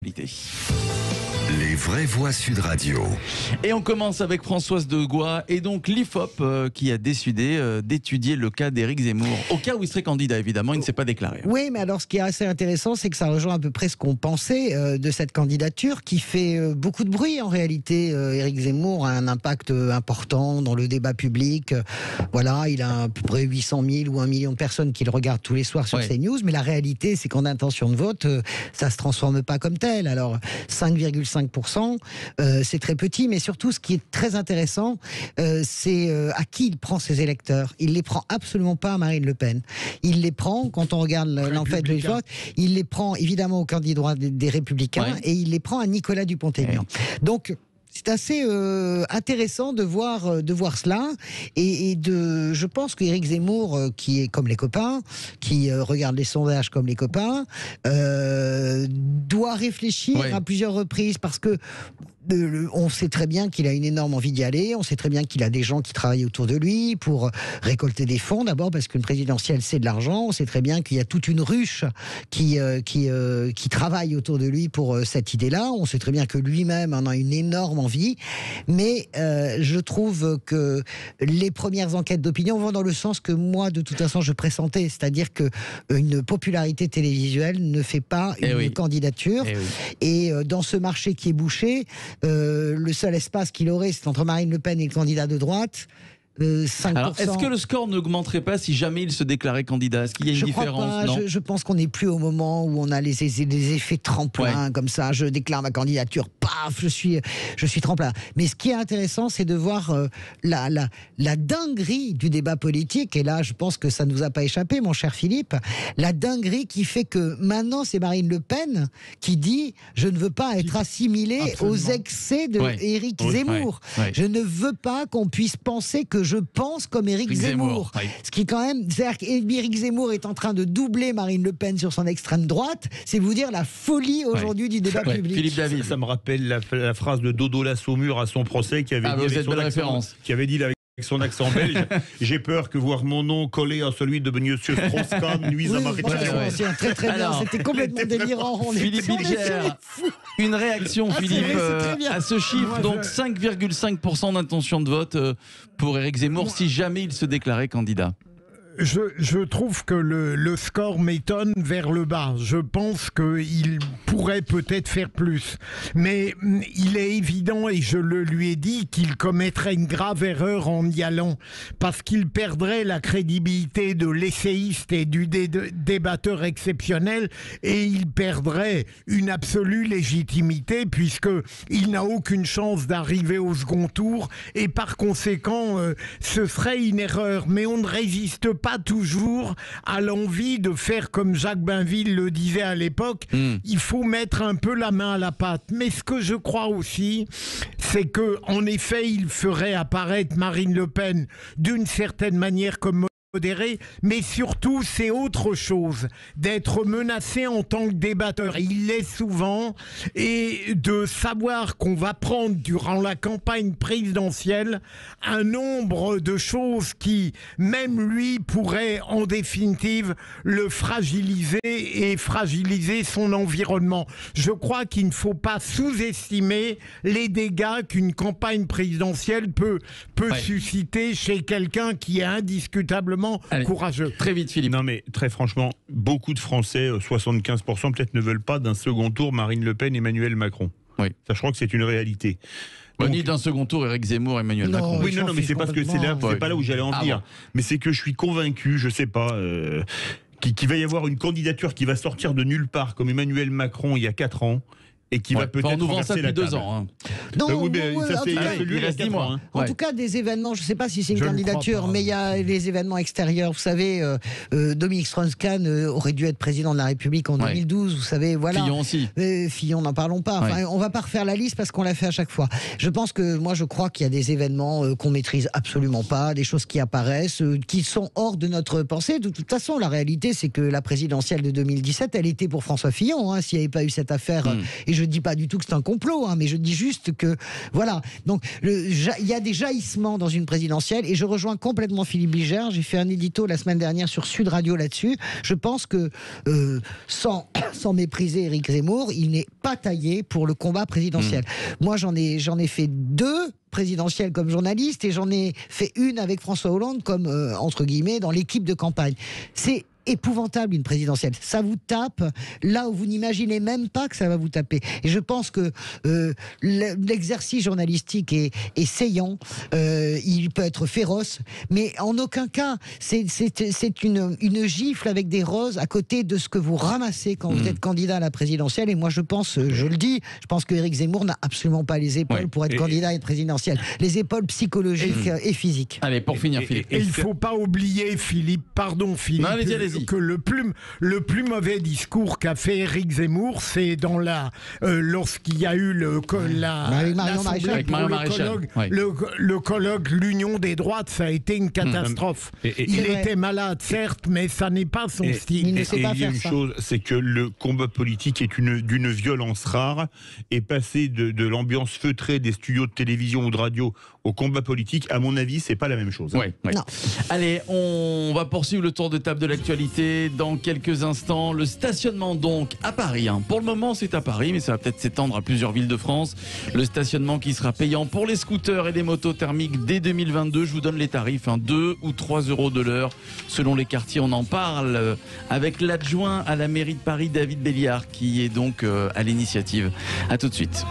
Les vraies voix Sud Radio. Et on commence avec Françoise de Gois et donc l'IFOP qui a décidé d'étudier le cas d'Éric Zemmour. Au cas où il serait candidat, évidemment, il ne s'est pas déclaré. Oui, mais alors ce qui est assez intéressant, c'est que ça rejoint à peu près ce qu'on pensait de cette candidature qui fait beaucoup de bruit en réalité. Éric Zemmour a un impact important dans le débat public. Voilà, il a à peu près 800 000 ou 1 million de personnes qui le regardent tous les soirs sur CNews, mais la réalité, c'est qu'en intention de vote, ça ne se transforme pas comme tel. Alors, 5,5%, c'est très petit, mais surtout, ce qui est très intéressant, c'est à qui il prend ses électeurs. Il les prend absolument pas à Marine Le Pen. Il les prend, quand on regarde l'enquête de vote, il les prend évidemment au candidat des Républicains et il les prend à Nicolas Dupont-Aignan. Donc, c'est assez intéressant de voir cela et je pense qu'Éric Zemmour, qui est comme les copains, qui regarde les sondages comme les copains, doit réfléchir à plusieurs reprises parce que on sait très bien qu'il a une énorme envie d'y aller, on sait très bien qu'il a des gens qui travaillent autour de lui pour récolter des fonds, d'abord parce qu'une présidentielle c'est de l'argent, on sait très bien qu'il y a toute une ruche qui travaille autour de lui pour cette idée-là, on sait très bien que lui-même en a une énorme envie, mais je trouve que les premières enquêtes d'opinion vont dans le sens que moi de toute façon je pressentais, c'est-à-dire qu'une popularité télévisuelle ne fait pas une candidature, et dans ce marché qui est bouché, le seul espace qu'il aurait, c'est entre Marine Le Pen et le candidat de droite. 5%. Alors, est-ce que le score n'augmenterait pas si jamais il se déclarait candidat? Est-ce qu'il y a une différence? Non, je pense qu'on n'est plus au moment où on a les effets tremplin comme ça. Je déclare ma candidature, paf, je suis tremplin. Mais ce qui est intéressant, c'est de voir la dinguerie du débat politique. Et là, je pense que ça ne nous a pas échappé, mon cher Philippe. La dinguerie qui fait que maintenant, c'est Marine Le Pen qui dit « Je ne veux pas être assimilée aux excès de Éric Zemmour. Je ne veux pas qu'on puisse penser que je pense comme Éric Zemmour. » Ce qui quand même, c'est-à-dire qu'Éric Zemmour est en train de doubler Marine Le Pen sur son extrême droite, c'est vous dire la folie aujourd'hui du débat public. Philippe David. Ça me rappelle la phrase de Dodo Lassaumur à son procès qui avait dit avec son accent belge, j'ai peur que voir mon nom collé à celui de M. Strauss-Kahn nuise à ma réputation. Très très bien, c'était complètement délirant. Philippe Bilger, une réaction Philippe à ce chiffre, donc 5,5% d'intention de vote pour Éric Zemmour si jamais il se déclarait candidat. Je trouve que le score m'étonne vers le bas. Je pense qu'il pourrait peut-être faire plus. Mais il est évident, et je le lui ai dit, qu'il commettrait une grave erreur en y allant. Parce qu'il perdrait la crédibilité de l'essayiste et du débatteur exceptionnel. Et il perdrait une absolue légitimité puisqu'il n'a aucune chance d'arriver au second tour. Et par conséquent, ce serait une erreur. Mais on ne résiste pas toujours à l'envie de faire comme Jacques Bainville le disait à l'époque, il faut mettre un peu la main à la pâte. Mais ce que je crois aussi, c'est que en effet, il ferait apparaître Marine Le Pen d'une certaine manière comme modéré, mais surtout c'est autre chose d'être menacé en tant que débatteur, il l'est souvent, et de savoir qu'on va prendre durant la campagne présidentielle un nombre de choses qui même lui pourrait en définitive le fragiliser et fragiliser son environnement. Je crois qu'il ne faut pas sous-estimer les dégâts qu'une campagne présidentielle peut susciter chez quelqu'un qui est indiscutablement courageux. Très vite, Philippe. Non, mais très franchement, beaucoup de Français, 75% peut-être, ne veulent pas d'un second tour Marine Le Pen, Emmanuel Macron. Ça, je crois que c'est une réalité. Ni d'un second tour Éric Zemmour, Emmanuel Macron. Oui, non, mais c'est parce que c'est pas là où j'allais en venir. Mais c'est que je suis convaincu, je sais pas, qu'il va y avoir une candidature qui va sortir de nulle part, comme Emmanuel Macron il y a 4 ans. Et qui va peut-être renverser la table. 2 ans. Non, il reste 10 mois. En tout cas, des événements, je ne sais pas si c'est une candidature, mais il y a les événements extérieurs. Vous savez, Dominique Strauss-Kahn aurait dû être président de la République en 2012. Vous savez, voilà. Fillon aussi. Fillon, n'en parlons pas. Enfin, on ne va pas refaire la liste parce qu'on l'a fait à chaque fois. Je crois qu'il y a des événements qu'on ne maîtrise absolument pas, des choses qui apparaissent, qui sont hors de notre pensée. De toute façon, la réalité, c'est que la présidentielle de 2017, elle était pour François Fillon, s'il n'y avait pas eu cette affaire. Et je dis pas du tout que c'est un complot, hein, mais je dis juste que voilà. Donc il y a des jaillissements dans une présidentielle, et je rejoins complètement Philippe Bilger. J'ai fait un édito la semaine dernière sur Sud Radio là-dessus. Je pense que sans mépriser Éric Zemmour, il n'est pas taillé pour le combat présidentiel. Moi, j'en ai fait 2 présidentielle comme journaliste, et j'en ai fait une avec François Hollande comme, entre guillemets, dans l'équipe de campagne. C'est épouvantable, une présidentielle. Ça vous tape là où vous n'imaginez même pas que ça va vous taper. Et je pense que l'exercice journalistique est saillant, il peut être féroce, mais en aucun cas c'est une gifle avec des roses à côté de ce que vous ramassez quand vous êtes candidat à la présidentielle. Et moi je pense, je le dis, je pense que Éric Zemmour n'a absolument pas les épaules pour être candidat à une présidentielle. Les épaules psychologiques et physiques. Allez, pour finir, Philippe. Et il ne faut pas oublier, Philippe, pardon Philippe, non, allez-y. Que le plus mauvais discours qu'a fait Éric Zemmour, c'est lorsqu'il y a eu le colloque l'Union des droites, ça a été une catastrophe. Il était malade, certes, mais ça n'est pas son style. Il ne sait pas faire une ça. chose, c'est que le combat politique est d'une violence rare, et passer de l'ambiance feutrée des studios de télévision ou de radio au combat politique, à mon avis, c'est pas la même chose. Ouais. Non. Allez, on va poursuivre le tour de table de l'actualité dans quelques instants. Le stationnement donc à Paris. Pour le moment, c'est à Paris, mais ça va peut-être s'étendre à plusieurs villes de France. Le stationnement qui sera payant pour les scooters et les motos thermiques dès 2022. Je vous donne les tarifs, 2 ou 3 euros de l'heure selon les quartiers. On en parle avec l'adjoint à la mairie de Paris, David Béliard, qui est donc à l'initiative. À tout de suite.